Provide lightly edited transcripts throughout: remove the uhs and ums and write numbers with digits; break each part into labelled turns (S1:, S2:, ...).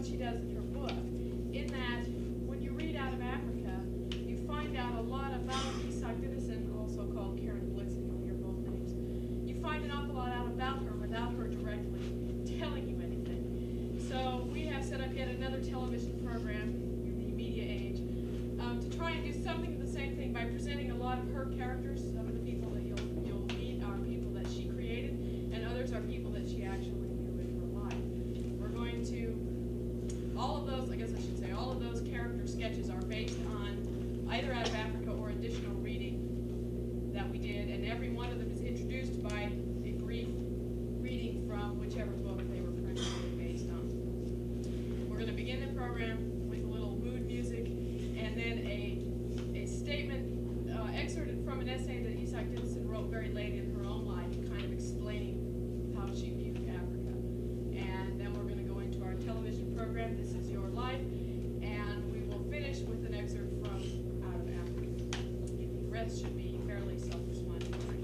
S1: what she does in her book, in that when you read out of Africa, you find out a lot about Isak Dinesen, also called Karen Blixen, you'll hear both names. You find an awful lot out about her without her directly telling you anything. So we have set up yet another television program in the media age to try and do something of the same thing by presenting a lot of her characters. Some of the people that you'll meet are people that she created, and others are people that she actually knew in her life. We're going to, all of those, I guess I should say, all of those character sketches are based on either out of Africa or additional reading that we did, and every one of them is introduced by a brief reading from whichever book they were primarily based on. We're going to begin the program with a little mood music, and then a statement excerpted from an essay that Isak Dinesen wrote very late in her own life, kind of explaining how she viewed Africa. And then we're going to go into our television program, This Is Your Life, and we will finish with an excerpt from Out of Africa. The rest should be fairly self-explanatory.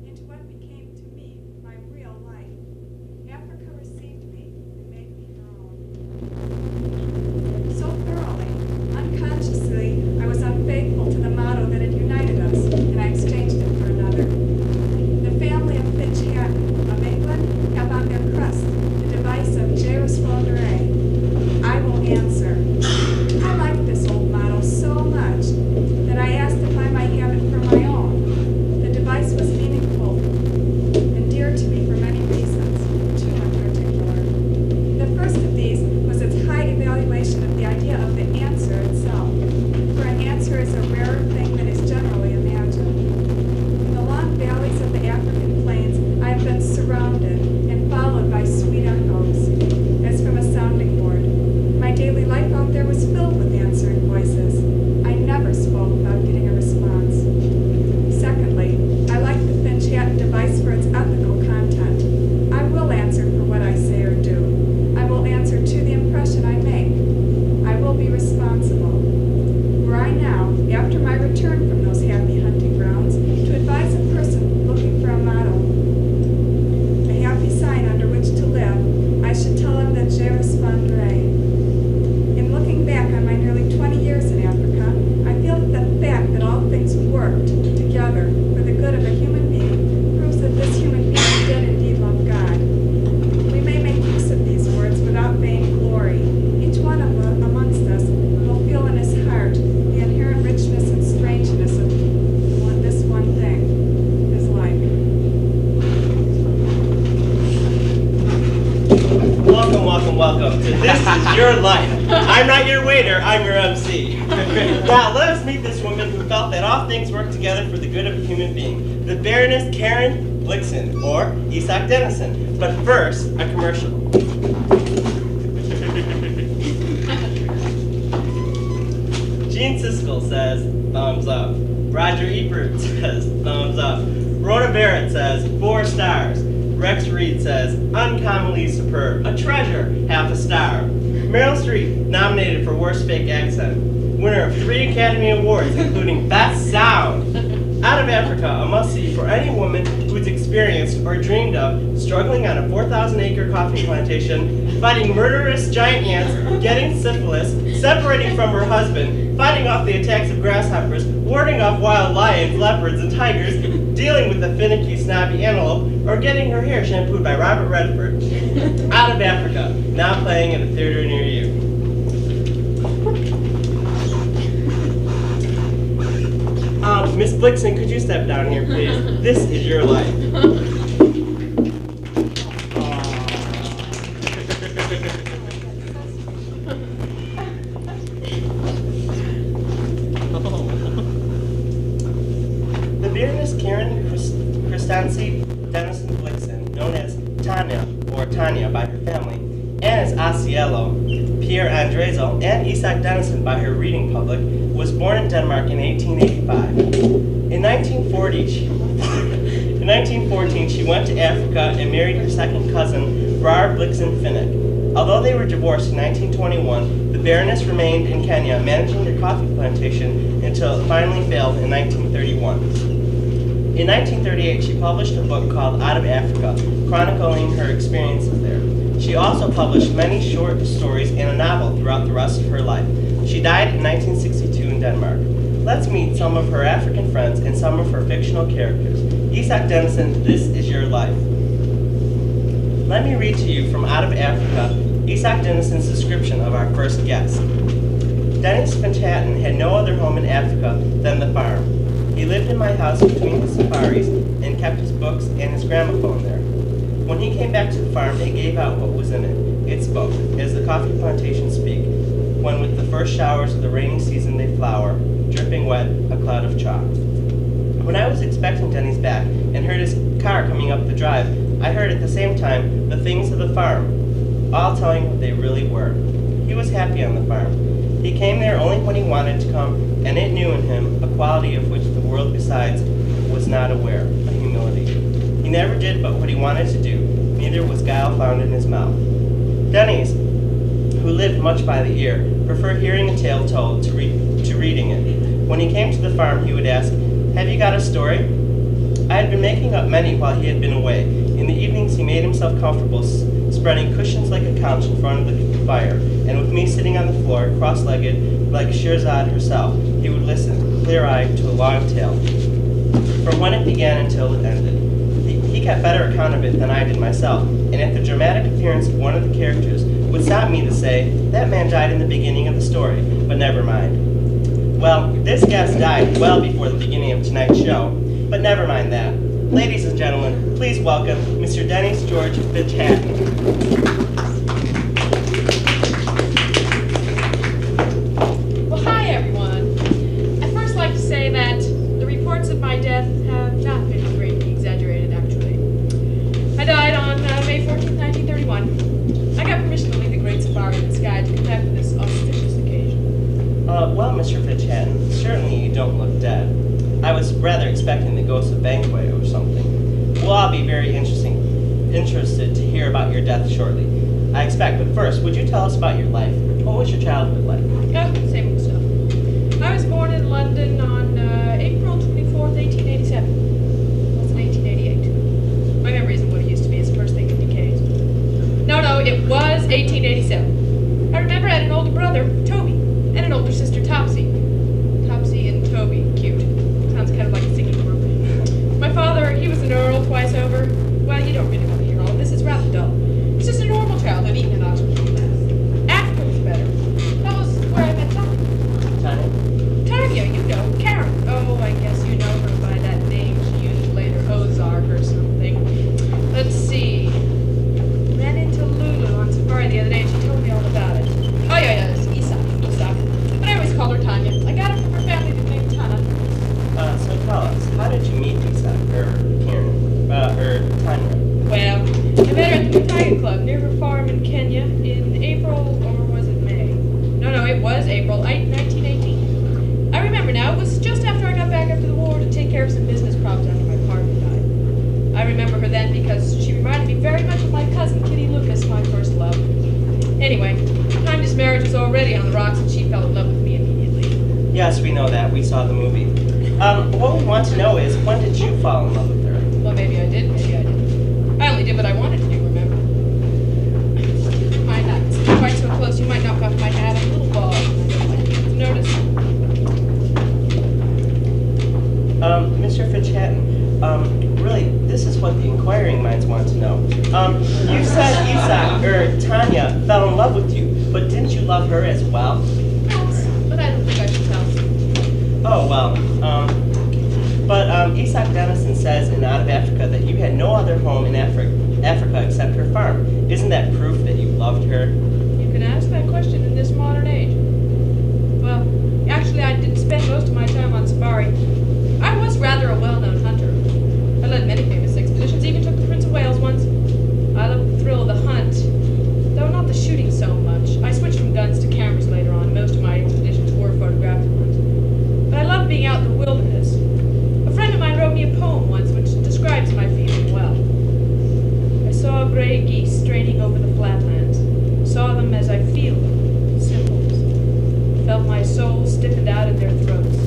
S2: Into what became to me my real to This Is Your Life. I'm not your waiter, I'm your MC. Now, let us meet this woman who felt that all things work together for the good of a human being. The Baroness Karen Blixen, or Isak Dinesen. But first, a commercial. Gene Siskel says, thumbs up. Roger Ebert says, thumbs up. Rhoda Barrett says, 4 stars. Rex Reed says, uncommonly superb, a treasure, half a star. Meryl Streep, nominated for Worst Fake Accent. Winner of 3 Academy Awards, including Best Sound. Out of Africa, a must-see for any woman who's experienced or dreamed of struggling on a 4,000-acre coffee plantation, fighting murderous giant ants, getting syphilis, separating from her husband, fighting off the attacks of grasshoppers, warding off wild lions, leopards, and tigers, dealing with the finicky, snobby antelope, or getting her hair shampooed by Robert Redford. Out of Africa, now playing in a theater near you. Miss Blixen, could you step down here, please? This is your life. The Baroness Karen Christancy Denison Blixen, known as Tanya, or Tanya by her family, and as Asiello, Pierre Andrezel, and Isak Dinesen by her reading public, was born in Denmark in 1885. In 1914, she went to Africa and married her second cousin, Rar Blixen Finnick. Although they were divorced in 1921, the Baroness remained in Kenya, managing their coffee plantation until it finally failed in 1931. In 1938, she published a book called Out of Africa, chronicling her experiences there. She also published many short stories and a novel throughout the rest of her life. She died in 1962 in Denmark. Let's meet some of her African friends and some of her fictional characters. Isak Dinesen, This Is Your Life. Let me read to you from Out of Africa, Isak Dinesen's description of our first guest. Dennis Finchatten had no other home in Africa than the farm. He lived in my house between his safaris and kept his books and his gramophone there. When he came back to the farm, it gave out what was in it. It spoke, as the coffee plantations speak, when with the first showers of the rainy season they flower, dripping wet, a cloud of chalk. When I was expecting Denny's back and heard his car coming up the drive, I heard at the same time the things of the farm, all telling what they really were. He was happy on the farm. He came there only when he wanted to come, and it knew in him a quality of which the world besides was not aware, a humility. He never did but what he wanted to do, neither was guile found in his mouth. Denny's, who lived much by the ear, preferred hearing a tale told to reading it. When he came to the farm, he would ask, "Have you got a story?" I had been making up many while he had been away. In the evenings, he made himself comfortable, spreading cushions like a couch in front of the fire, and with me sitting on the floor, cross-legged, like Shirzad herself, he would listen, clear-eyed, to a long tale, from when it began until it ended. He kept better account of it than I did myself, and at the dramatic appearance of one of the characters, would stop me to say, "That man died in the beginning of the story, but never mind." Well, this guest died well before the beginning of tonight's show, but never mind that. Ladies and gentlemen, please welcome Mr. Dennis George Finchatten.
S1: Well, hi everyone. I'd first like to say that the reports of my death have not been greatly exaggerated, actually. I died on May 14th, 1931. I got permission to lead the Great Safari in the Sky to conduct this auspicious occasion.
S2: Well, Mr. Finchatten, certainly you don't look dead. I was rather expecting the ghost of Banquet or something. We'll all be very interested to hear about your death shortly, I expect. But first, would you tell us about your life? What was your childhood like?
S1: Same old stuff. I was born in London on April 24th, 1887. Well, it's 1888. My memory isn't what it used to be. It's the first thing that decays. No, it was 1887. I remember I had an older brother, Toby, and an older sister, Topsy. Topsy and Toby. Cute. Sounds kind of like a singing group. My father, he was an earl twice over. Well, you don't really want to hear all of this. It's rather dull. It's just a normal childhood, eating in Oxford. Africa was better. That was where I met Tanya. Tanya, you know. Karen. Oh, I guess you know her by that name she used later, Ozark or something. Let's see. Ran into Lulu on safari the other day,
S2: house. How did you meet Isak, or Karen, or Tanya?
S1: Well, I met her at the Tiger Club near her farm in Kenya in April, or was it May? No, it was April 1918. I remember now, it was just after I got back after the war to take care of some business problems after my partner died. I remember her then because she reminded me very much of my cousin Kitty Lucas, my first love. Anyway, Tanya's marriage was already on the rocks and she fell in love with me immediately.
S2: Yes, we know that. We saw the movie. What we want to know is, when did you fall in love with her?
S1: Well, maybe I did, maybe I didn't. I only did what I wanted to do, remember? Mind not sitting quite so close, you might knock off my hat. I'm a little bald, and I don't like you to notice.
S2: Mr. Fitzhatton, really, this is what the inquiring minds want to know. You said Isak, or Tanya, fell in love with you, but didn't you love her as well?
S1: Yes, but I don't think I should tell.
S2: Oh, well, Isak Dinesen says in Out of Africa that you had no other home in Africa except her farm. Isn't that proof that you loved her?
S1: You can ask that question in this modern age. Well, actually, I didn't spend most of my time on safari. I was rather a well-known hunter. I led many famous expeditions, even took the Prince of Wales once. I loved the thrill of the hunt, though not the shooting so much. I switched from guns to cameras later on. Most of my expeditions were photographic ones. But I loved being out in the wilderness. A friend of mine wrote me a poem once which describes my feeling well. I saw gray geese straining over the flatlands, saw them as I feel them, simples. Felt my soul stiffened out in their throats.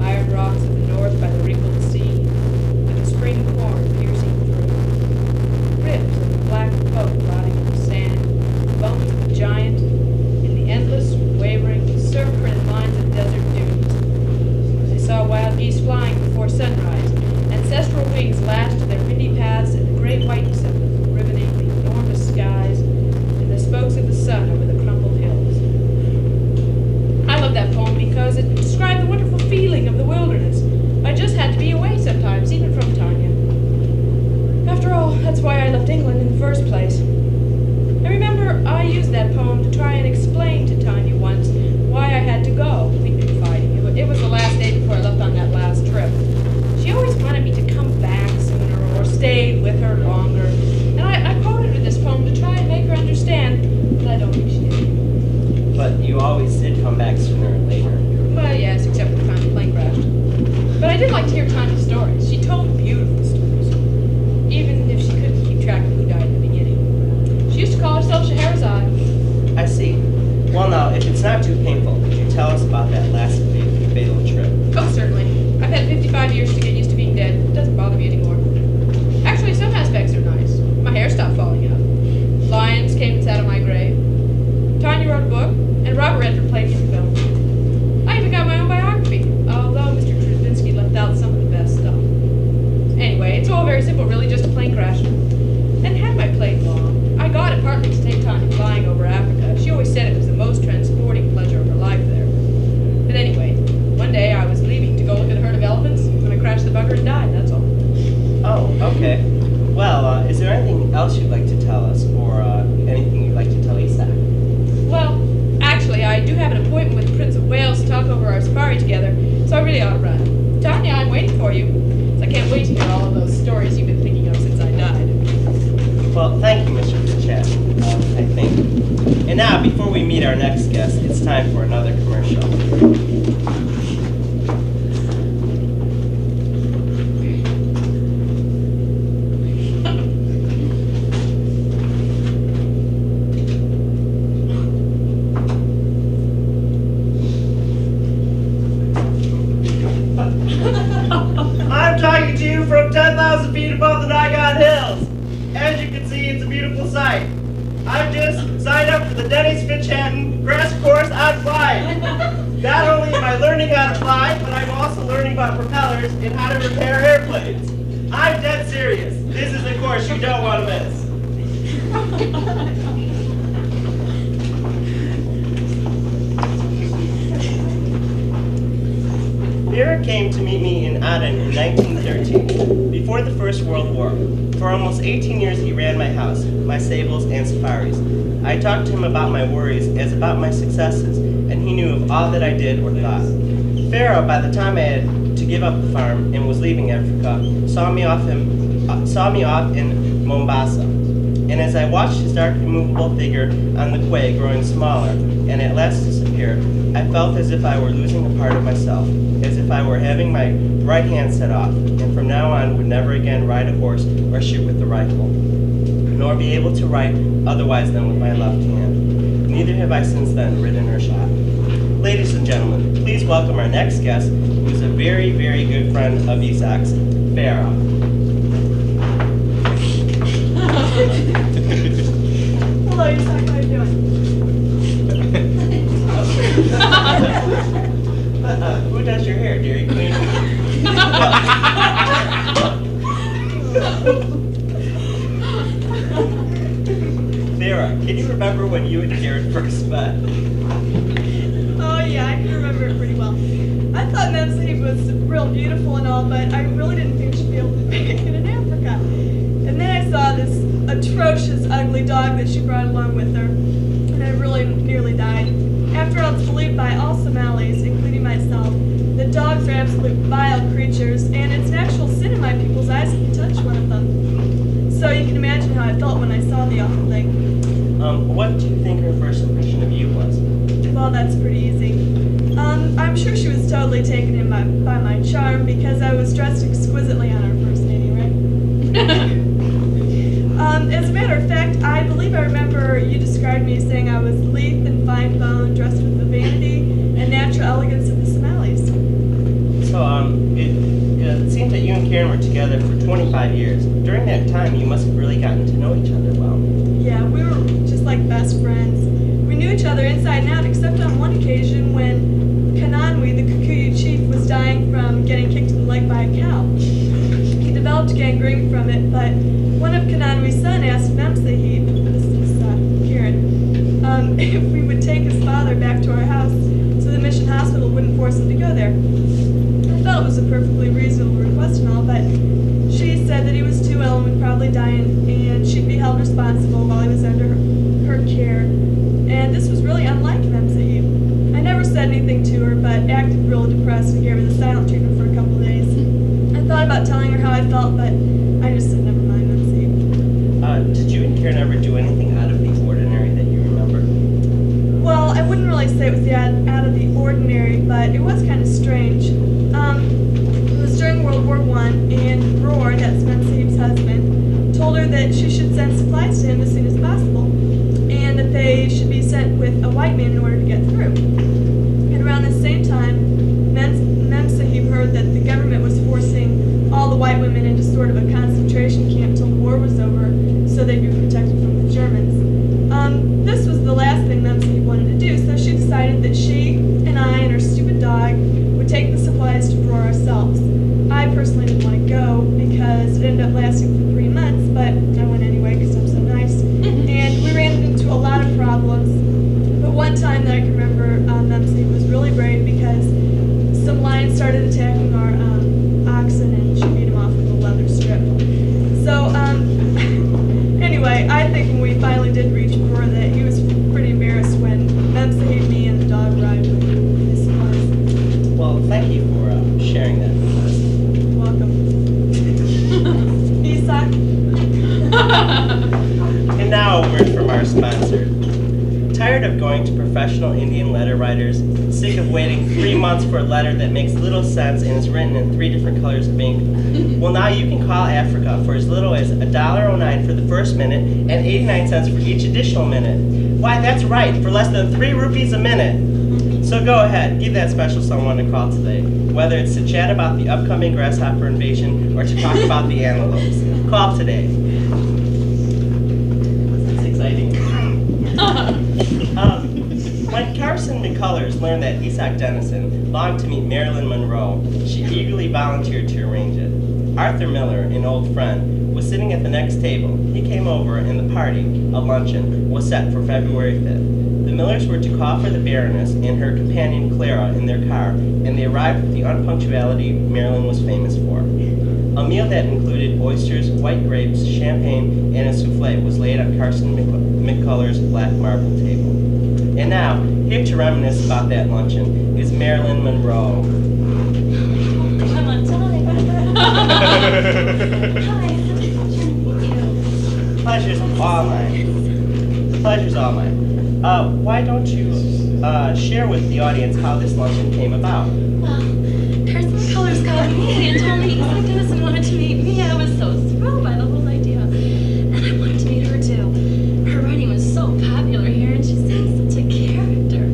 S1: Iron rocks of the north by the wrinkled sea, with the spring corn piercing through. Ribs of the black boat rotting in the sand, bones of a giant, in the endless, wavering, surf-printed lines of desert dunes. I saw wild geese flying before sunrise, ancestral wings lashed to their windy paths in the great whiteness of them, riveting the enormous skies and the spokes of the sun over the crumpled hills. I love that poem because it described the wonderful feeling of the wilderness. I just had to be away sometimes, even from Tanya. After all, that's why I left England in the first place. I remember I used that poem to try and explain to Tanya once why I had to go. We'd been fighting. It was the last day before I left on that last trip. She always wanted me to come back sooner or stay with her longer. And I quoted her this poem to try and make her understand, but I don't think she did.
S2: But you always did come back sooner or later.
S1: Well, yes, except for the time the plane crashed. But I did like to hear Tanya's stories. She told beautiful stories, even if she couldn't keep track of who died in the beginning. She used to call herself Scheherazade.
S2: I see. Well, now, if it's not too painful, could you tell us about that last fatal trip?
S1: Oh, certainly. I've had 55 years to get used to being dead. It doesn't bother me anymore. Actually, some aspects are nice. My hair stopped falling out. Lions came and sat on my grave. Tanya wrote a book, and Robert Redford played me in the film. I even got my own biography, although Mr. Trzynski left out some of the best stuff. Anyway, it's all very simple, really, just a plane crash. And had my plane long, I got it partly to take Tanya flying over Africa. She always said it was the most transporting pleasure of her life there. But anyway, one day I was leaving to go look at a herd of elephants when I crashed the bugger and died, that's all.
S2: Oh, okay. Well, is there anything else you'd like to tell us, or anything you'd like to tell Isak?
S1: Well, actually, I do have an appointment with the Prince of Wales to talk over our safari together, so I really ought to run. Tanya, I'm waiting for you. So I can't wait to hear all of those stories you've been thinking of since I died.
S2: Well, thank you, Mr. Fitzhatton, I think. And now, before we meet our next guest, it's time for another commercial. I'm talking to you from 10,000 feet above the Niagara Hills. As you can see, it's a beautiful sight. I've just signed up for the Dennis Fitzhatton crash course on flying. Not only am I learning how to fly, but I'm also learning about propellers and how to repair airplanes. I'm dead serious. This is a course you don't want to miss. Vera came to meet me in Aden in 1913, before the First World War. For almost 18 years he ran my house, my stables, and safaris. I talked to him about my worries as about my successes, and he knew of all that I did or thought. Pharaoh, by the time I had to give up the farm and was leaving Africa, saw me off in Mombasa. And as I watched his dark, immovable figure on the quay growing smaller and at last disappear, I felt as if I were losing a part of myself, as if I were having my right hand set off, and from now on would never again ride a horse or shoot with the rifle, nor be able to write otherwise than with my left hand. Neither have I since then ridden or shot. Ladies and gentlemen, please welcome our next guest, who is a very, very good friend of Isak's, Farah.
S1: Hello, Isak. How are you doing?
S2: Who does your hair, Dairy Queen? Farah, can you remember when you and Karen first met?
S1: Oh yeah, I can remember it pretty well. I thought Nancy was real beautiful and all, but I really didn't think she'd be able to make it in Africa. And then I saw this atrocious, ugly dog that she brought along with her, and I really nearly died. After all, it's believed by all Somalis, including myself, that dogs are absolute vile creatures, and it's an actual sin in my people's eyes if you touch one of them. So you can imagine how I felt when I saw the awful thing.
S2: What do you think her first impression of you was?
S1: Well, that's pretty easy. I'm sure she was totally taken in by my charm because I was dressed exquisitely on our first meeting, right? As a matter of fact, I believe I remember you described me as saying I was lithe and fine-boned, dressed with the vanity and natural elegance of the Somalis.
S2: So, it seems that you and Karen were together for 25 years. During that time, you must have really gotten to know each other well.
S1: Yeah, we were just like best friends. We knew each other inside and out, except on one occasion when Kananwi, the Kikuyu chief, was dying from getting kicked in the leg by a cow. He developed gangrene from it, but one of Kananwi's son asked Memsahib, this is Kieran, if we would take his father back to our house so the mission hospital wouldn't force him to go there. I felt it was a perfectly reasonable request and all, but she said that he was too ill and would probably die and she'd be held responsible while he was under her care. And this was really unlike Memsahib. I never said anything to her, but acted real depressed and gave her the silent treatment for a couple of days. I thought about telling her how I felt, but I just said never mind, Memsahib.
S2: Did you and Karen ever do anything out of the ordinary that you remember?
S1: Well, I wouldn't really say it was out of the ordinary, but it was kind of strange. It was during World War I, and Roar, that's Memsahib's husband, told her that she should send supplies to him as soon as possible, and that they should be sent with a white man in order to get through. And around the same time, Memsahib heard that the government was forcing all the white women into sort of a concentration camp till the war was over, so they'd be protected from the Germans. This was the last thing Memsahib wanted to do, so she decided that she and I and her stupid dog would take the supplies to Roar ourselves. I personally didn't want to go because it ended up lasting for 3 months, but I went anyway because I'm so nice. And we ran into a lot of problems. But one time that I can remember, Memsahib was really brave because some lions started attacking our oxen and she beat him off with a leather strip. So, anyway, I think when we finally did reach Roar that he was pretty embarrassed when Memsahib, me, and the dog arrived with his supplies.
S2: Well, thank you for sharing that with us.
S1: You're welcome. Isak.
S2: And now a word from our sponsor. Tired of going to professional Indian letter writers, sick of waiting 3 months for a letter that makes little sense and is written in 3 different colors of ink? Well, now you can call Africa for as little as $1.09 for the first minute and 89 cents for each additional minute. Why, that's right, for less than 3 rupees a minute. So go ahead, give that special someone a call today, whether it's to chat about the upcoming grasshopper invasion or to talk about the antelopes. Call today. That's exciting. When Carson McCullers learned that Isak Dinesen longed to meet Marilyn Monroe, she eagerly volunteered to arrange it. Arthur Miller, an old friend, was sitting at the next table. He came over and the party, a luncheon, was set for February 5th. The Millers were to call for the Baroness and her companion Clara in their car, and they arrived with the unpunctuality Marilyn was famous for. A meal that included oysters, white grapes, champagne, and a souffle was laid on Carson McCullers' black marble table. And now, here to reminisce about that luncheon is Marilyn Monroe.
S3: such a pleasure to meet you.
S2: Pleasure's all mine. Pleasure's all mine. Why don't you share with the audience how this luncheon came about?
S3: Well, Personal Colors called me and told me Isak Dinesen wanted to meet me. I was so thrilled by the whole idea. And I wanted to meet her too. Her writing was so popular here and she seems such a character.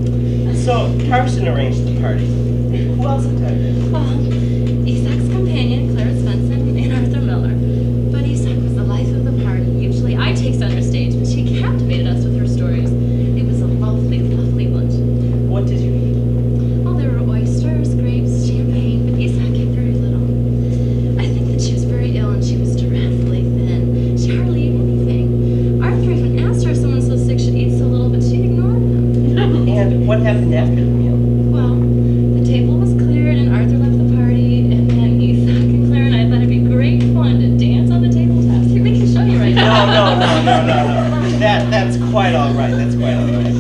S2: So, Carson arranged the party. Who else attended?
S3: Well, Isak's companion, Clara Svensson, and Arthur Miller. But Isak was the life of the party. Usually I take center stage, but she captivated us with her stories. It was a lovely, lovely luncheon.
S2: What did you eat?
S3: Oh, there were oysters, grapes, champagne, but Isak ate very little. I think that she was very ill and she was dreadfully thin. She hardly ate anything. Arthur even asked her if someone so sick should eat so little, but she ignored him.
S2: And what happened after the meal?
S3: Well, the table was cleared and Arthur left the party, and then Isak and Clara and I thought it'd be great fun to dance on the tabletops. Here, we can show you right now.
S2: No. That's quite all right. That's quite all right.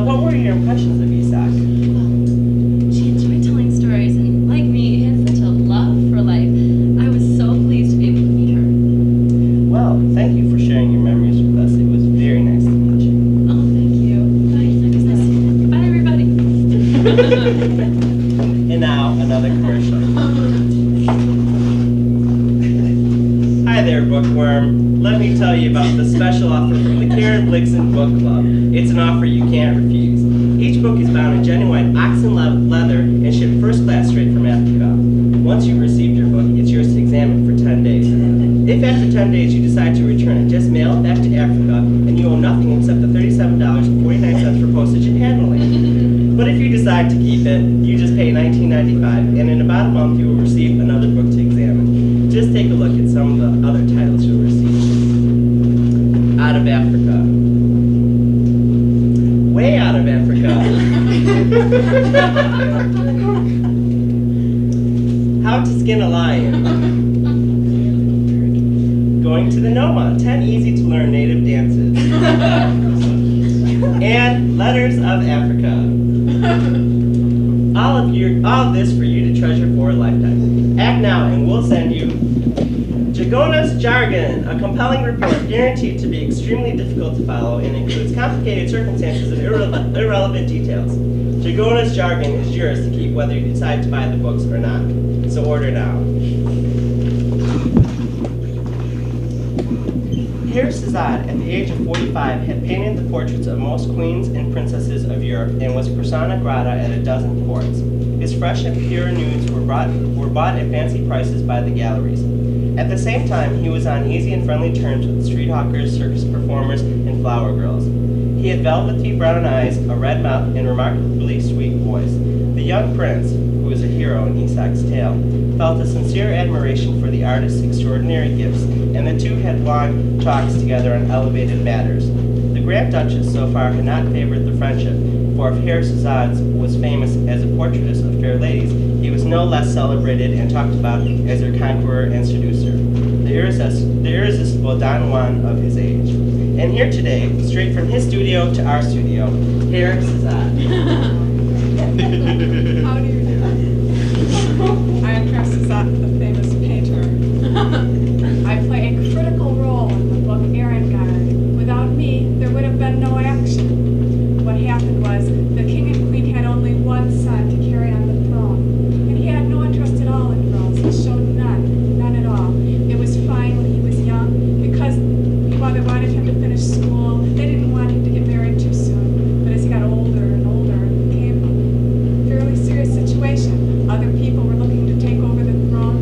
S2: What were your impressions of Isak?
S3: Well, she enjoyed telling stories, and like me, had such a love for life. I was so pleased to be able to meet her.
S2: Well, thank you for sharing your memories with us. It was very nice to meet you.
S3: Oh, thank you. Bye, Isak. It was nice to meet you. Goodbye, everybody.
S2: And now, another commercial. Hi there, bookworm. Let me tell you about the special offer from the Karen Blixen Book Club. It's an offer you can't refuse. Each book is bound in genuine oxen leather and shipped first class straight from Africa. Once you've received your book, it's yours to examine for 10 days. If after 10 days you decide to return it, just mail it back to Africa and you owe nothing except the $37.49 for postage and handling. But if you decide to keep it, you just pay $19.95, and in about a month you will receive another book to examine. Just take a look at some of the other titles you'll receive. Out of Africa. Way out of Africa. How to skin a lion. Going to the Noma, 10 easy to learn native dances. And Letters of Africa. All of this for you to treasure for a lifetime. Act now and we'll send you Jagona's Jargon, a compelling report guaranteed to be extremely difficult to follow and includes complicated circumstances and irrelevant details. Jagona's Jargon is yours to keep whether you decide to buy the books or not. So order now. Scheherazade, at the age of 45, had painted the portraits of most queens and princesses of Europe and was persona grata at a dozen courts. His fresh and pure nudes were bought at fancy prices by the galleries. At the same time, he was on easy and friendly terms with street hawkers, circus performers, and flower girls. He had velvety brown eyes, a red mouth, and remarkably sweet voice. The young prince, who was a hero in Isak's tale, felt a sincere admiration for the artist's extraordinary gifts, and the two had long talks together on elevated matters. The Grand Duchess so far had not favored the friendship, for if Scheherazade was famous as a portraitist of fair ladies, he was no less celebrated and talked about as their conqueror and seducer, the irresistible Don Juan of his age. And here today, straight from his studio to our studio, Scheherazade.
S1: How do you do? I am Scheherazade, the famous painter. I play a critical role in the book Erengard. Without me, there would have been no action. What happened was, the king and queen had only one son to carry on the throne, and he had no interest at all in girls. He showed none at all. It was fine when he was young, because while they wanted him to finish school, they didn't want him to get married too soon. But as he got older and older, it became a fairly serious situation. Other people were looking to take over the throne.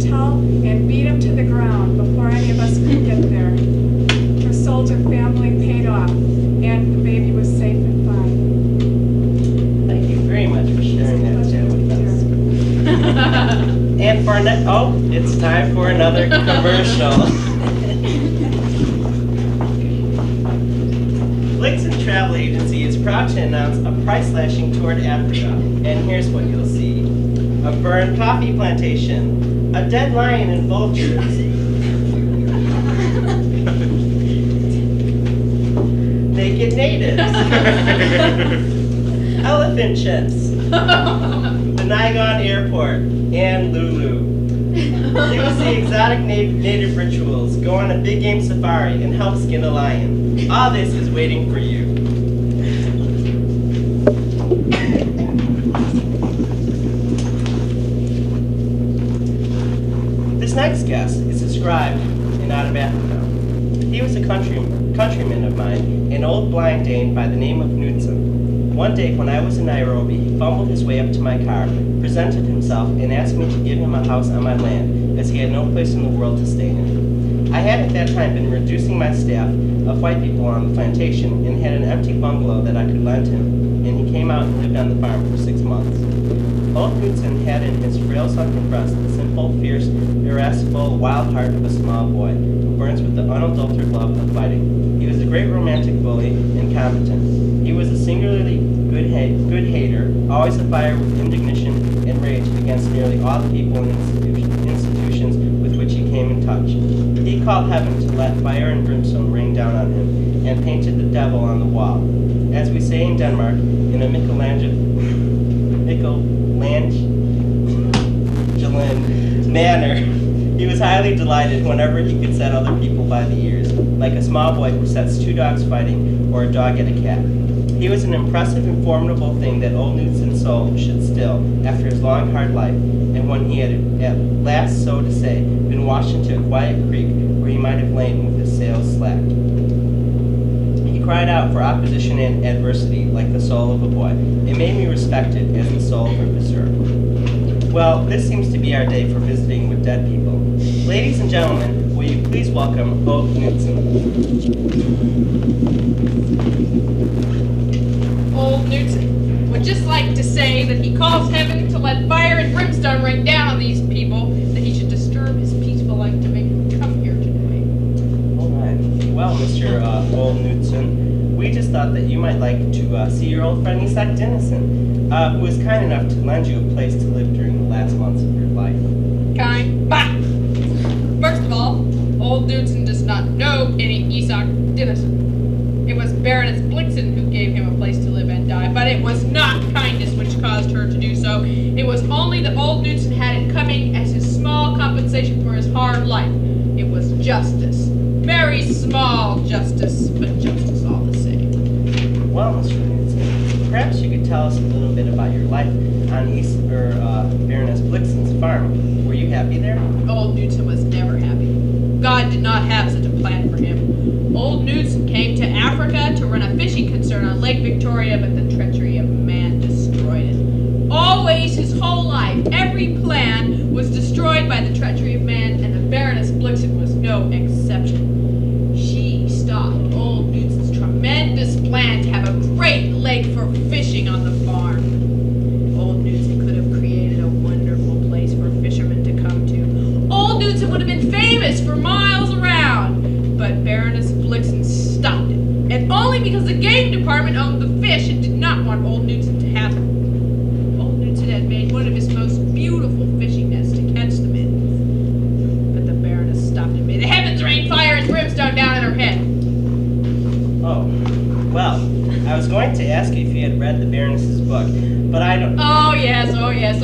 S4: hotel and beat him to the ground before any of us could get there. Her soldier family paid off, and the baby was safe and fine.
S2: Thank you very much for sharing that tale with us. And for it's time for another commercial. Blixen Travel Agency is proud to announce a price slashing tour to Africa, and here's what you'll see: a burned coffee plantation, a dead lion and vultures, naked natives, elephant chips, the Nigon Airport, and Lulu. You will see exotic native rituals, go on a big game safari, and help skin a lion. All this is waiting for you. This next guest is described in Out of Africa. He was a countryman of mine, an old blind Dane by the name of Knudsen. One day when I was in Nairobi, he fumbled his way up to my car, presented himself, and asked me to give him a house on my land, as he had no place in the world to stay in. I had at that time been reducing my staff of white people on the plantation and had an empty bungalow that I could lend him, and he came out and lived on the farm for 6 months. Old Knudsen had in his frail sunken breast the simple, fierce, irascible, wild heart of a small boy who burns with the unadulterated love of fighting. He was a great romantic bully and competent. He was a singularly good hater, always afire with indignation and rage against nearly all the people and institutions with which he came in touch. He called heaven to let fire and brimstone rain down on him, and painted the devil on the wall. As we say in Denmark, in a Michelangelo manner, he was highly delighted whenever he could set other people by the ears, like a small boy who sets two dogs fighting or a dog at a cat. He was an impressive and formidable thing that old Knudsen's soul should still, after his long, hard life, and when he had at last, so to say, been washed into a quiet creek where he might have lain with his sails slacked. He cried out for opposition and adversity like the soul of a boy. It made me respect it as the soul of a berserk. Well, this seems to be our day for visiting with dead people. Ladies and gentlemen, will you please welcome old Knudsen.
S1: Old Knudsen would just like to say that he calls heaven to let fire and brimstone rain down on these people, that he should disturb his peaceful life to make them come here today.
S2: All right. Well, Mr. Old Knudsen, we just thought that you might like to see your old friend Isak Dinesen, who was kind enough to lend you a place to live during the last months of your life.
S1: Kind? Bah! First of all, old Knudsen does not know any Isak Dinesen. It was Baroness Blixen who gave him a place to live and die, but it was not kindness which caused her to do so. It was only that old Knudsen had it coming as his small compensation for his hard life. It was justice. Very small justice, but justice all the same.
S2: Well, Mr. Knudsen, perhaps you could tell us a little bit about your life on Baroness Blixen's farm. Were you happy there?
S1: Old Knudsen was never happy. God did not have such a plan for him. Old Knudsen came to Africa to run a fishing concern on Lake Victoria, but the treachery of man destroyed it. Always his whole life, every plan was destroyed by the treachery of man, and the Baroness Blixen was no exception. She stopped old Knudsen's tremendous plan to have a great lake for fishing on the farm. Old Knudsen could have created a wonderful place for fishermen to come to. Old Knudsen would have been famous for miles around, but Baroness Blixen stopped it, and only because the game department owned the fish and did not want old Knudsen to have them. Old Knudsen had made one of his most beautiful fishing nets to catch them in, but the Baroness stopped it. May the heavens rain fire and brimstone down on her head.
S2: Oh, well, I was going to ask you if you had read the Baroness's book, but I don't...
S1: Oh yes,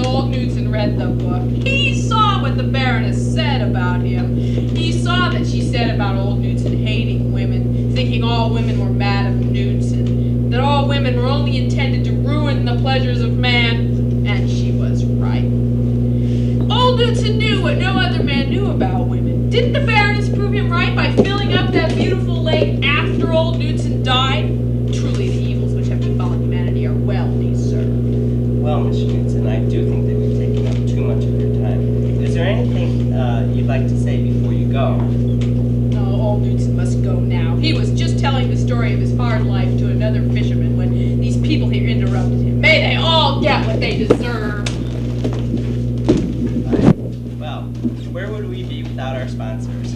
S1: old Knudsen read the book. He saw what the Baroness said about him. He saw that she said about old Knudsen hating women, thinking all women were Madame Knudsen, that all women were only intended to ruin the pleasures of man, and she was right. Old Knudsen knew what no other man knew about women. Didn't the Baroness prove him right by filling up that beautiful lake after old Knudsen died? Truly, the evils which have befallen humanity are well deserved.
S2: Well, Mr. Knudsen, I do think that we've taken up too much of your time. Is there anything you'd like to say before you go.
S1: No, old Dinesen must go now. He was just telling the story of his hard life to another fisherman when these people here interrupted him. May they all get what they deserve.
S2: Well, where would we be without our sponsors?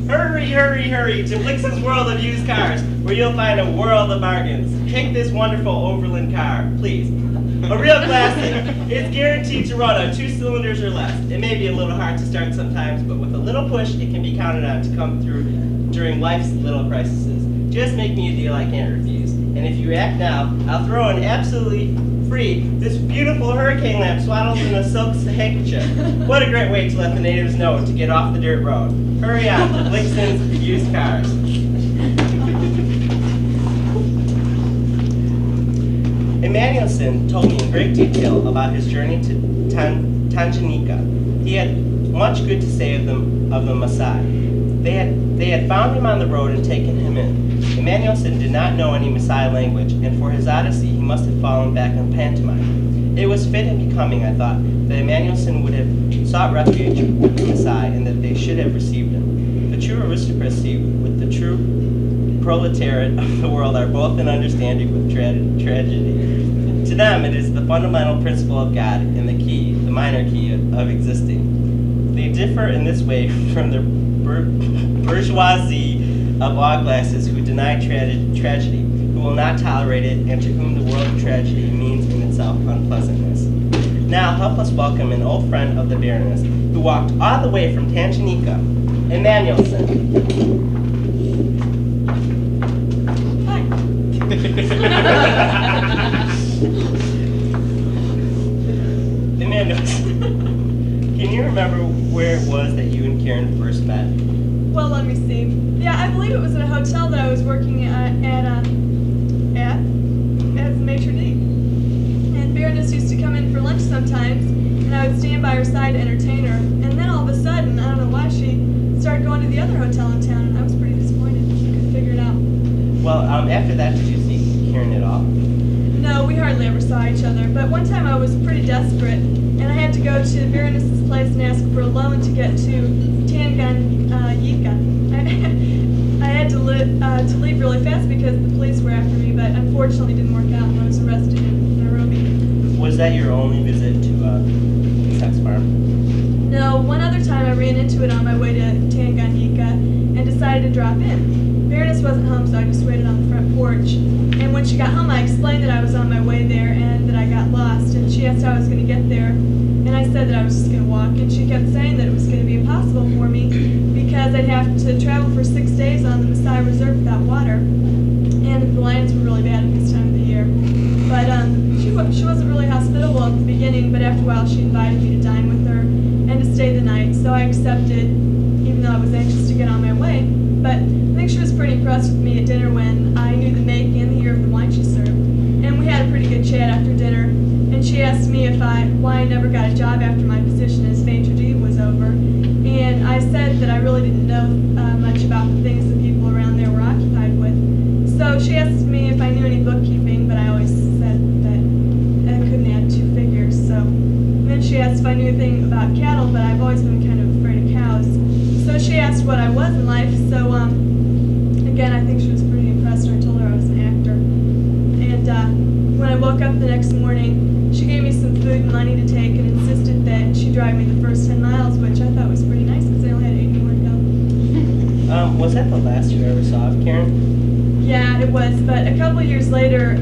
S2: Hurry, hurry, hurry to Blixen's World of Used Cars, where you'll find a world of bargains. Take this wonderful Overland car, please. A real classic. It's guaranteed to run on 2 cylinders or less. It may be a little hard to start sometimes, but with a little push, it can be counted on to come through during life's little crises. Just make me a deal I can't refuse. And if you act now, I'll throw in absolutely free this beautiful hurricane lamp swaddled in a silk handkerchief. What a great way to let the natives know to get off the dirt road. Hurry on to Blixen's Used Cars. Emmanuelson told me in great detail about his journey to Tanganyika. He had much good to say of the Maasai. They had found him on the road and taken him in. Emmanuelson did not know any Maasai language, and for his odyssey he must have fallen back on pantomime. It was fit and becoming, I thought, that Emmanuelson would have sought refuge with the Maasai, and that they should have received him. The true aristocracy with the true proletariat of the world are both in understanding with tragedy. To them, it is the fundamental principle of God and the key, the minor key of existing. They differ in this way from the bourgeoisie of all classes who deny tragedy, who will not tolerate it, and to whom the world of tragedy means in itself unpleasantness. Now help us welcome an old friend of the Baroness, who walked all the way from Tanganyika, Emmanuelson. Emmanuelson, can you remember where it was that you and Karen first met?
S5: Well, let me see. Yeah, I believe it was at a hotel that I was working at as a maitre d'. And Baroness used to come in for lunch sometimes, and I would stand by her side to entertain her. And then all of a sudden, I don't know why, she started going to the other hotel in town, and I was pretty disappointed. I couldn't figure it out.
S2: Well, after that, did you see Karen at all?
S5: No, we hardly ever saw each other, but one time I was pretty desperate, and I had to go to Baroness's place and ask for a loan to get to Tanganyika. I had to leave really fast because the police were after me, but unfortunately it didn't work out, and I was arrested in Nairobi.
S2: Was that your only visit to Isak's farm?
S5: No, one other time I ran into it on my way to Tanganyika and decided to drop in. Baroness wasn't home, so I just waited on the front porch. And when she got home, I explained that I was on my way there and that I got lost. And she asked how I was going to get there. And I said that I was just going to walk. And she kept saying that it was going to be impossible for me because I'd have to travel for 6 days on the Maasai Reserve without water. And the lions were really bad at this time of the year. But she wasn't really hospitable at the beginning, but after a while she invited me to dine with her and to stay the night. So I accepted, even though I was anxious to get on my way. But I think she was pretty impressed with me at dinner when I knew the make and the year of the wine she served. And we had a pretty good chat after dinner. And she asked me why I never got a job after my position as maitre d' was over. And I said that I really didn't know much about the things that people around there were occupied with. So she asked me if I knew any bookkeeping, but I always said that I couldn't add 2 figures. So then she asked if I knew anything about cattle, but I've always been kind of afraid of cows. So she asked what I was in life, so again, I think she was pretty impressed when I told her I was an actor. And when I woke up the next morning, she gave me some food and money to take and insisted that she drive me the first 10 miles, which I thought was pretty nice because I only had 80 more to go.
S2: Was that the last you ever saw of Karen?
S5: Yeah, it was, but a couple of years later,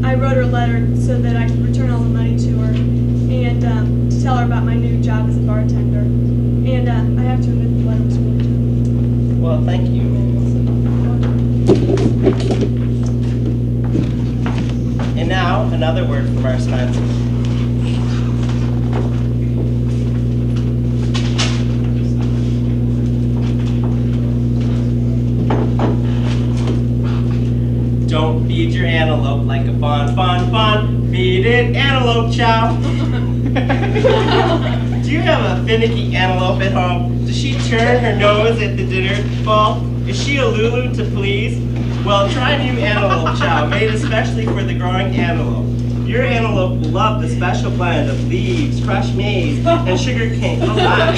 S5: I wrote her a letter so that I could return all the money to her and to tell her about my new job as a bartender. And I have to admit the letter was really true.
S2: Well, thank you, Emmanuelson. And now, another word from our sponsor. Don't feed your antelope like a fun. Feed it antelope chow. Do you have a finicky antelope at home? Does she turn her nose at the dinner bowl? Is she a Lulu to please? Well, try new antelope chow, made especially for the growing antelope. Your antelope will love the special blend of leaves, crushed maize, and sugar cane. Oh my.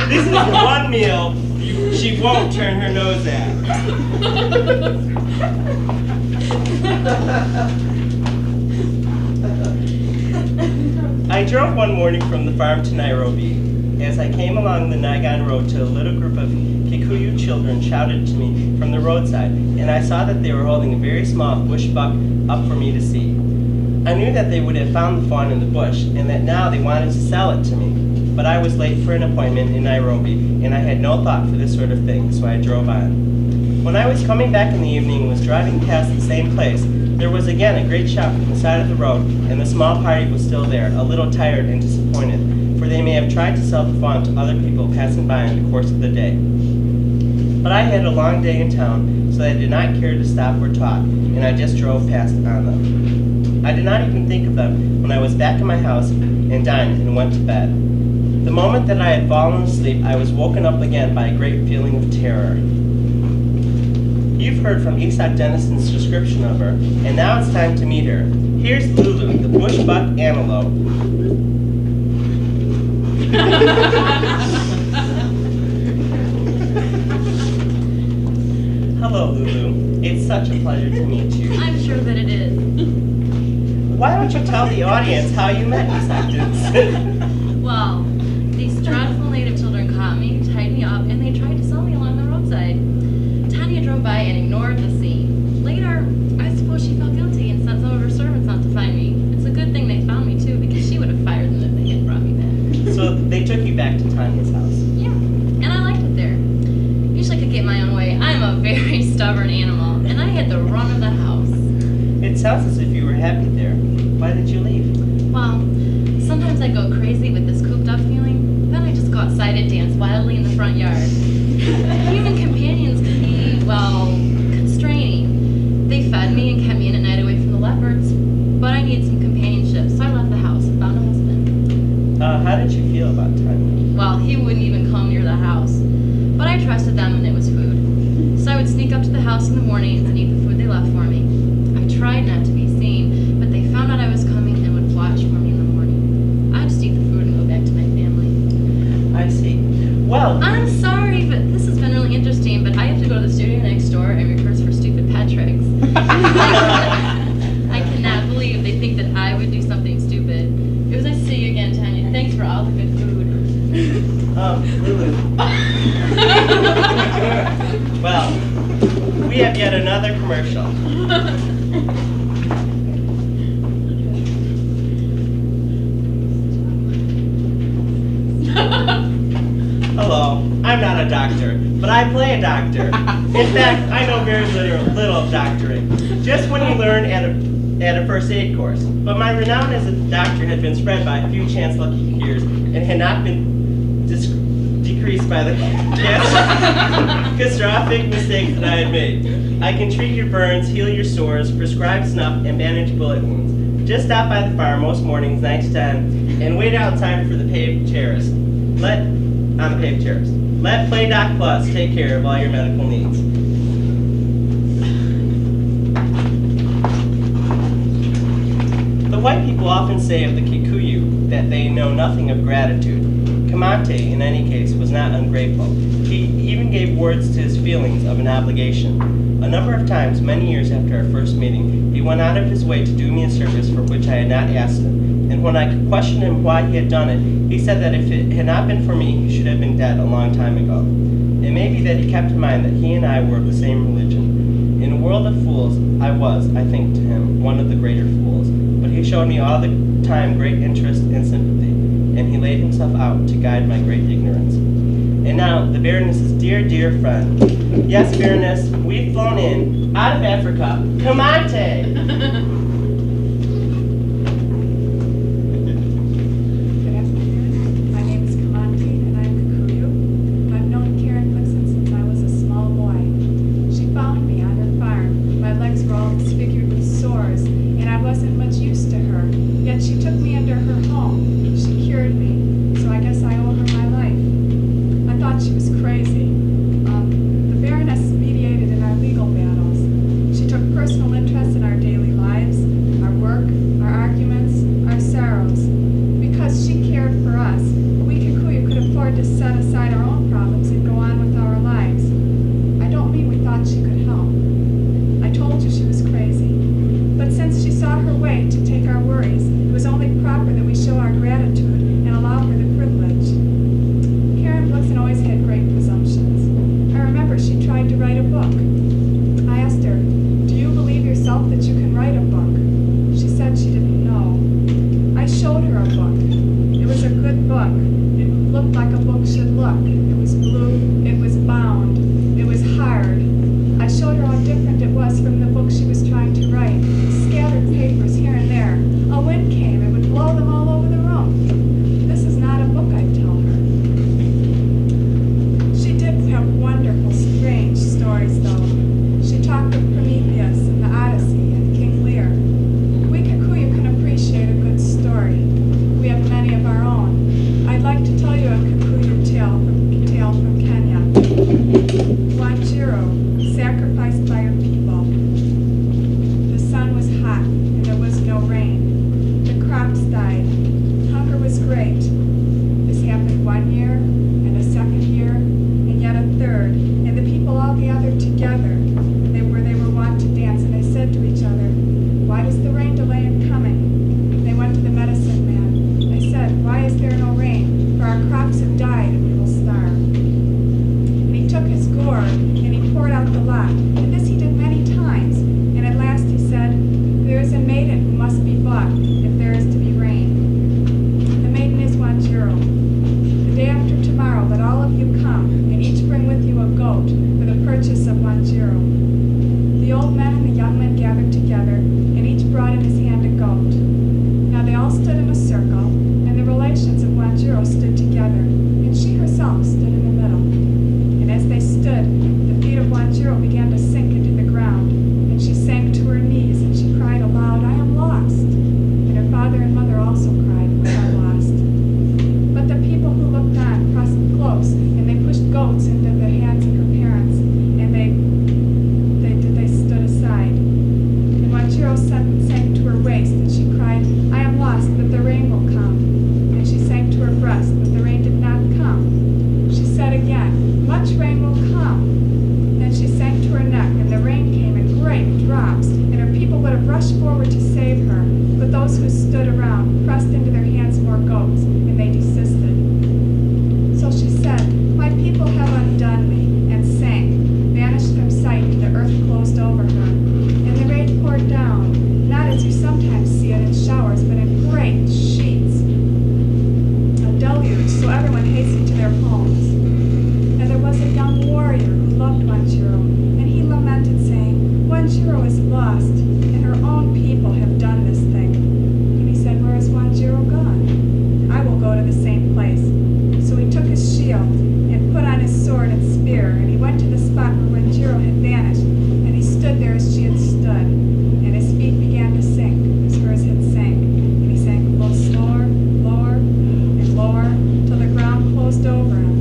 S2: This is the one meal she won't turn her nose at. I drove one morning from the farm to Nairobi. As I came along the Naigan Road to a little group of Kikuyu children shouted to me from the roadside, and I saw that they were holding a very small bush buck up for me to see. I knew that they would have found the fawn in the bush, and that now they wanted to sell it to me. But I was late for an appointment in Nairobi, and I had no thought for this sort of thing, so I drove on. When I was coming back in the evening and was driving past the same place, there was again a great shout from the side of the road, and the small party was still there, a little tired and disappointed, for they may have tried to sell the fawn to other people passing by in the course of the day. But I had a long day in town, so I did not care to stop or talk, and I just drove past on them. I did not even think of them when I was back in my house and dined and went to bed. The moment that I had fallen asleep, I was woken up again by a great feeling of terror. You've heard from Isak Dinesen's description of her, and now it's time to meet her. Here's Lulu, the bush buck antelope. Hello, Lulu. It's such a pleasure to meet you.
S3: I'm sure that it is.
S2: Why don't you tell the audience how you met Isak Dinesen?
S3: Well, these dreadful native children caught me, tied me up, and they tried to sell me along the roadside. Tanya drove by and ignored the scene. Later, I suppose she felt guilty and sent some of her servants out to find me. It's a good thing they found me, too, because she would have fired them if they had brought me back.
S2: So they took you back to Tanya's house.
S3: Yeah, and I liked it there. Usually I could get my own way. I'm a very stubborn animal, and I had the run of the house.
S2: It sounds as if you were happy there. Why did you leave?
S3: Well, sometimes I go crazy with this cooped up feeling. Then I just go outside and dance wildly in the front yard. Human companions can be, well, constraining. They fed me and kept me in at night away from the leopards. But I needed some companionship, so I left the house and found a husband.
S2: How did you feel about Tanya?
S3: Well, he wouldn't even come near the house. But I trusted them and it was food. So I would sneak up to the house in the mornings and eat the food they left for me. I tried not to be seen, but they found out I was coming and would watch for me in the morning. I'd just eat the food and go back to my family.
S2: I see. Well,
S3: I'm sorry, but this has been really interesting, but I have to go to the studio next door and rehearse for stupid pet tricks. I cannot believe they think that I would do something stupid. It was nice to see you again, Tanya. Thanks for all the good food.
S2: Lulu. Well, we have yet another commercial. Hello, I'm not a doctor, but I play a doctor. In fact, I know very little of doctoring. Just when you learn at a first aid course. But my renown as a doctor had been spread by a few chance lucky years and had not been decreased by the catastrophic mistakes that I had made. I can treat your burns, heal your sores, prescribe snuff, and bandage bullet wounds. Just stop by the farm most mornings, 9 to 10, and wait outside for the paved terrace. Let Play Doc Plus take care of all your medical needs. The white people often say of the Kikuyu that they know nothing of gratitude. Kamante, in any case, was not ungrateful. He even gave words to his feelings of an obligation. A number of times, many years after our first meeting, he went out of his way to do me a service for which I had not asked him. And when I questioned him why he had done it, he said that if it had not been for me, he should have been dead a long time ago. It may be that he kept in mind that he and I were of the same religion. In a world of fools, I was, I think, to him, one of the greater fools. But he showed me all the time great interest and sympathy, and he laid himself out to guide my great ignorance. And now, the Baroness's dear, dear friend. Yes, Baroness, we've flown in, out of Africa. Kamante!
S4: Good afternoon. My name is Kamante, and I'm Kikuyu. I've known Karen Blixen since I was a small boy. She found me on her farm. My legs were all disfigured with sores, and I wasn't much use to her. Yet she took me into her home. She cured me, so I guess I owe her my life. I thought she was crazy. The Baroness mediated in our legal battles. She took personal interest in our daily lives, our it was from the book she was trying to write, scattered papers here and there. A wind came and would blow them all over the room. This is not a book, I'd tell her. She did have wonderful, strange stories, though. She talked of Prometheus and the Odyssey and King Lear. We Kikuyu can appreciate a good story. We have many of our own. I'd like to tell you a Kikuyu tale from Kenya. Wanjiru, sacrificed by her people. The sun was hot and there was no rain. The crops died. Hunger was great. This happened 1 year, and a second year, and yet a third, and the people all gathered together. They were wont to dance, and they said to each other, "Why does the rain delay in coming?" They went to the medicine man. They said, "Why is there no rain? For our crops have died, and we will starve." And he took his gourd, and he poured out the lot. And this he did many times. And at last he said, "There is a maiden who must be bought if there is to be rain. The maiden is Wanjiru. The day after tomorrow let all of you come, and each bring with you a goat for the purchase of Wanjiru." The old men and the young men gathered together, and each brought in his hand a goat. Now they all stood in a circle, and the relations of Wanjiru stood together, and she herself stood in the middle. And as they stood, the feet of Wanjiru began to sink into the ground, and she sank to her knees, and she cried aloud, "I am lost." And her father and mother also cried, "We are lost." But the people who looked on pressed close, and they pushed goats into the hands of her parents, and they stood aside. And Wanjiru sank to her waist, and she cried, "I am lost, but the rain will come." And she sank to her breast, but the rain did not come. She said again, "Much rain will come." Then she sank to her neck, and the rain came in great drops, and her people would have rushed forward to save her, but those who stood around pressed into their hands more goats, and they desisted. So she said, "My people have undone me," and sank, vanished from sight, and the earth closed over her. And the rain poured down, not as you sometimes see it in showers, but in great sheets, a deluge, so everyone hastened to their homes. And there was a young warrior who loved Wanjiru, and he lamented, saying, "Wanjiru is lost, and her own people have done this thing." And he said, "Where is Wanjiru gone? I will go to the same place." So he took his shield and put on his sword and spear, and he went to the spot where Wanjiru had vanished, and he stood there as she had stood, and his feet began to sink as hers had sank, and he sank a little slower, lower, and lower, till the ground closed over him.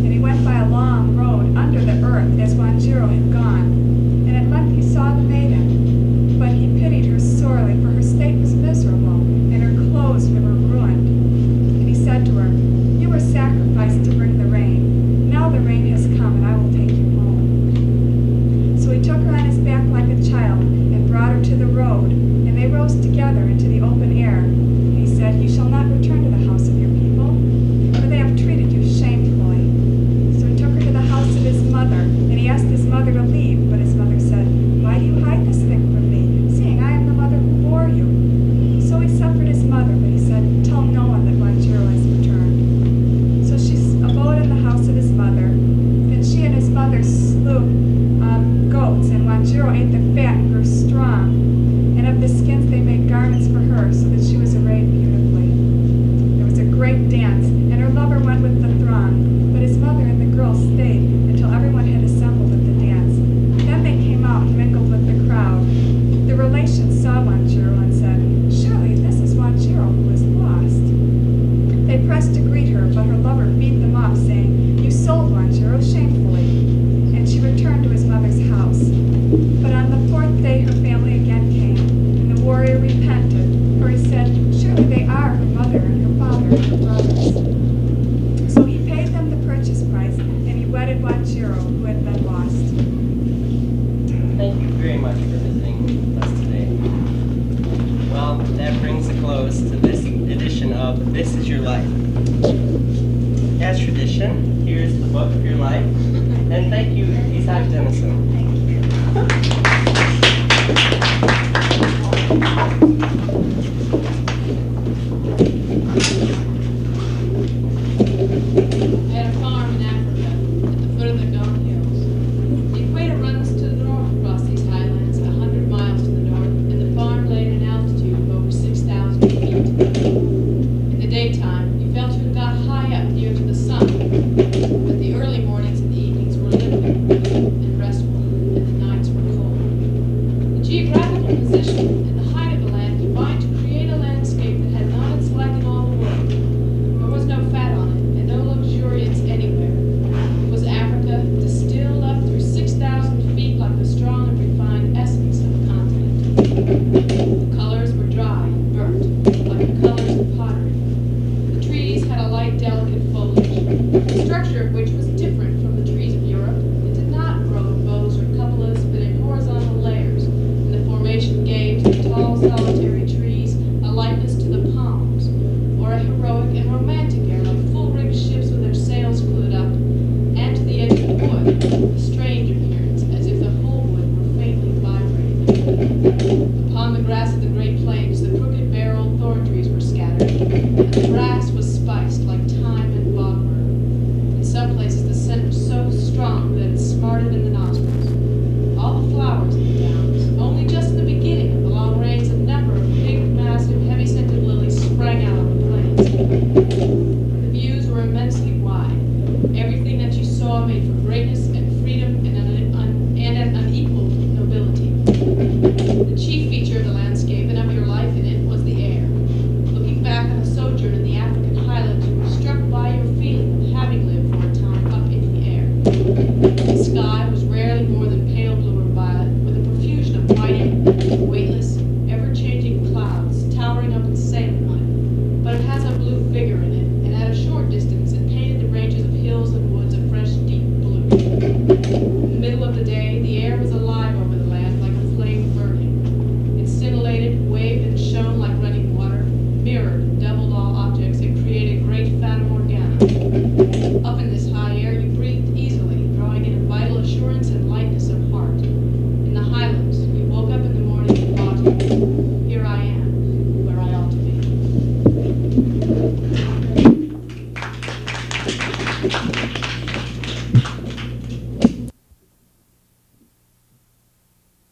S4: And he went by a long road under the earth as Wanjiru had gone, and at length he saw the maiden, but he pitied her sorely, for her state was miserable, and her clothes were ruined. And he said to her, "You were sacrificed to bring the rain. Now the rain has come, and I will take you home." So he took her on his back like a child, and brought her to the road, and they rose together into the open air. And he said, "You shall not return to the house of your people, for they have treated you shamefully." So he took her to the house of his mother, and he asked his mother to leave, but his mother said, "Why do you hide this thing from me, seeing I am the mother who bore you?" So he suffered his mother, but he said, "Tell no one that Wanjiru has returned." So she abode in the house of his mother. Then she and his mother slew goats, and Wanjiru ate the fat and grew strong. And of the skins they made garments for her, so that she was arrayed beautifully. There was a great dance, and her lover went with the throng, but his mother and the girl stayed until everyone had assembled at the dance. Then they came out and mingled with the crowd. The relations saw Wanjiru and said, "Surely this is Wanjiru who is lost." They pressed to greet her, but her lover beat them off, saying, "You sold Wanjiru shamefully." And she returned to his mother's house. But on the fourth day her family again came, and the warrior repented, for he said, "Surely they are her mother and her father and her brothers." So he paid them the purchase price, and he wedded Wanjiru, who had been lost.
S2: Thank you very much for visiting with us today. Well, that brings a close to this edition of This Is Your Life. As tradition, here's the book of your life. And thank you, Isak Dinesen.
S3: Thank you.
S1: I had a farm in Africa, at the foot of the Gum Hills. The equator runs to the north across
S5: Thank you.